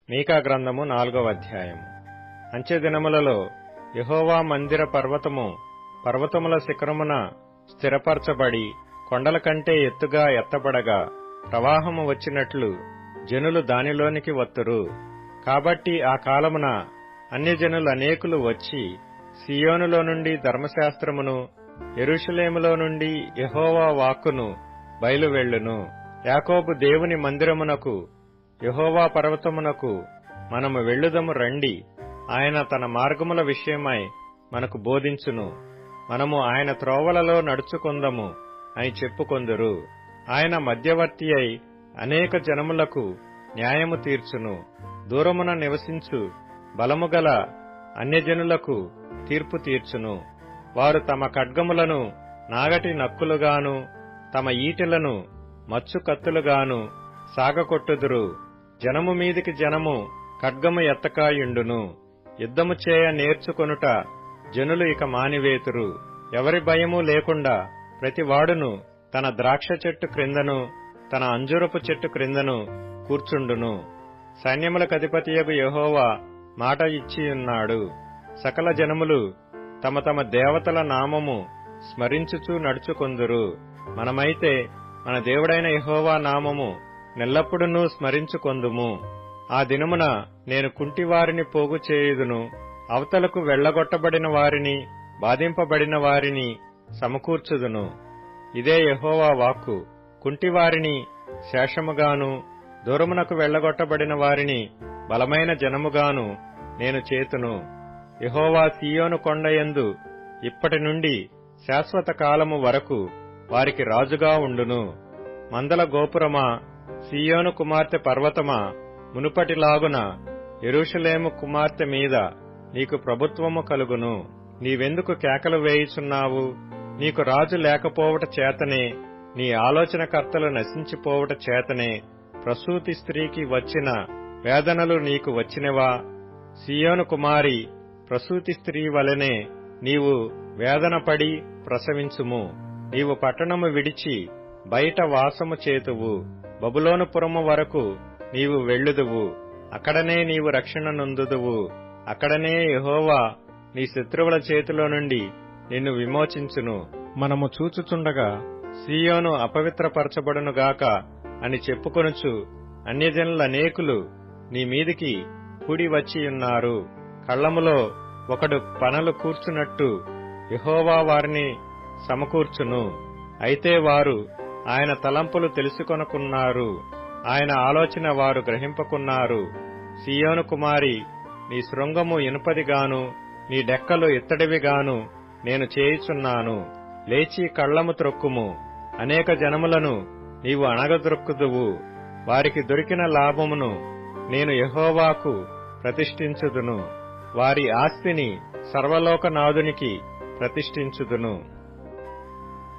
మీకా గ్రంథము 4వ అధ్యాయము. అంచెదినములలో యెహోవా మందిర పర్వతము పర్వతముల శిఖరమున స్థిరపరచబడి కొండల కంటే ఎత్తుగా ఎత్తబడగా ప్రవాహము వచ్చినట్లు జనులు దానిలోనికి వత్తురు. కాబట్టి ఆ కాలమున అన్యజనులు అనేకులు వచ్చి సీయోనులో నుండి ధర్మశాస్త్రమును, యెరూషలేములో నుండి యెహోవా వాక్కును బయలువెళ్ళును. యాకోబు దేవుని మందిరమునకు, యెహోవా పర్వతమునకు మనము వెళ్ళుదము రండి. ఆయన తన మార్గముల విషయమై మనకు బోధించును. మనము ఆయన త్రోవలలో నడుచుకొందము అని చెప్పుకొందురు. ఆయన మధ్యవర్తి అయి అనేక జనములకు న్యాయము తీర్చును. దూరమున నివసించు బలముగల అన్యజనులకు తీర్పు తీర్చును. వారు తమ ఖడ్గములను నాగటి నక్కులుగాను తమ ఈటెలను మచ్చు కత్తులుగాను సాగకొట్టుదురు. జనము మీదికి జనము ఖడ్గము ఎత్తకాయుండును. యుద్ధము చేయ నేర్చుకొనుట జనులు ఇక మానివేతురు. ఎవరి భయము లేకుండా ప్రతివాడును తన ద్రాక్ష చెట్టు క్రిందను తన అంజురపు చెట్టు క్రిందను కూర్చుండును. సైన్యములకు అధిపతియగు యెహోవా మాట ఇచ్చియున్నాడు. సకల జనములు తమ తమ దేవతల నామము స్మరించుచూ నడుచుకొందురు. మనమైతే మన దేవుడైన యెహోవా నామము నెల్లప్పుడూ స్మరించుకొందుము. ఆ దినమున నేను కుంటివారిని పోగు చేయుదును. అవతలకు వెళ్లగొట్టబడిన వారిని, బాధింపబడిన వారిని సమకూర్చుదును. ఇదే యెహోవా వాక్కు. కుంటివారిని శేషముగాను, దూరమునకు వెళ్లగొట్టబడిన వారిని బలమైన జనముగాను నేను చేతును. యెహోవా సీయోను కొండయందు ఇప్పటి నుండి శాశ్వత కాలము వరకు వారికి రాజుగా ఉండును. మందల గోపురమా, సీయోను కుమార్తె పర్వతమా, మునుపటిలాగున యెరూషలేము కుమార్తె మీద నీకు ప్రభుత్వము కలుగును. నీవెందుకు కేకలు వేయుచున్నావు? నీకు రాజు లేకపోవట చేతనే, నీ ఆలోచనకర్తలు నశించిపోవట చేతనే ప్రసూతి స్త్రీకి వచ్చిన వేదనలు నీకు వచ్చినవా? సీయోను కుమారి, ప్రసూతి స్త్రీ వలెనే నీవు వేదనపడి ప్రసవించుము. నీవు పట్టణము విడిచి బయట వాసము చేతువు. బబులోనుపురము వరకు నీవు వెళ్ళుదువు. అక్కడనే నీవు రక్షణ నొందుదువు. అక్కడనే యెహోవా నీ శత్రువుల చేతిలో నుండి నిన్ను విమోచించును. మనము చూచుచుండగా సీయోను అపవిత్రపరచబడునుగాక అని చెప్పుకొనుచు అన్యజనులనేకులు నీ మీదికి కూడి వచ్చియున్నారు. కళ్ళములో ఒకడు పనలు కూర్చున్నట్టు యెహోవా వారిని సమకూర్చును. అయితే వారు ఆయన తలంపులు తెలుసుకొనుకున్నారు. ఆయన ఆలోచన వారు గ్రహింపకున్నారు. సీయోను కుమారి, నీ శృంగము ఇనుపదిగాను, నీ డెక్కలు ఇత్తడివిగాను నేను చేయుచున్నాను. లేచి కళ్ళము త్రొక్కుము. అనేక జనములను నీవు అణగద్రొక్కుదువు. వారికి దొరికిన లాభమును నేను యెహోవాకు ప్రతిష్ఠించుదును. వారి ఆస్తిని సర్వలోకనాథునికి ప్రతిష్ఠించుదును.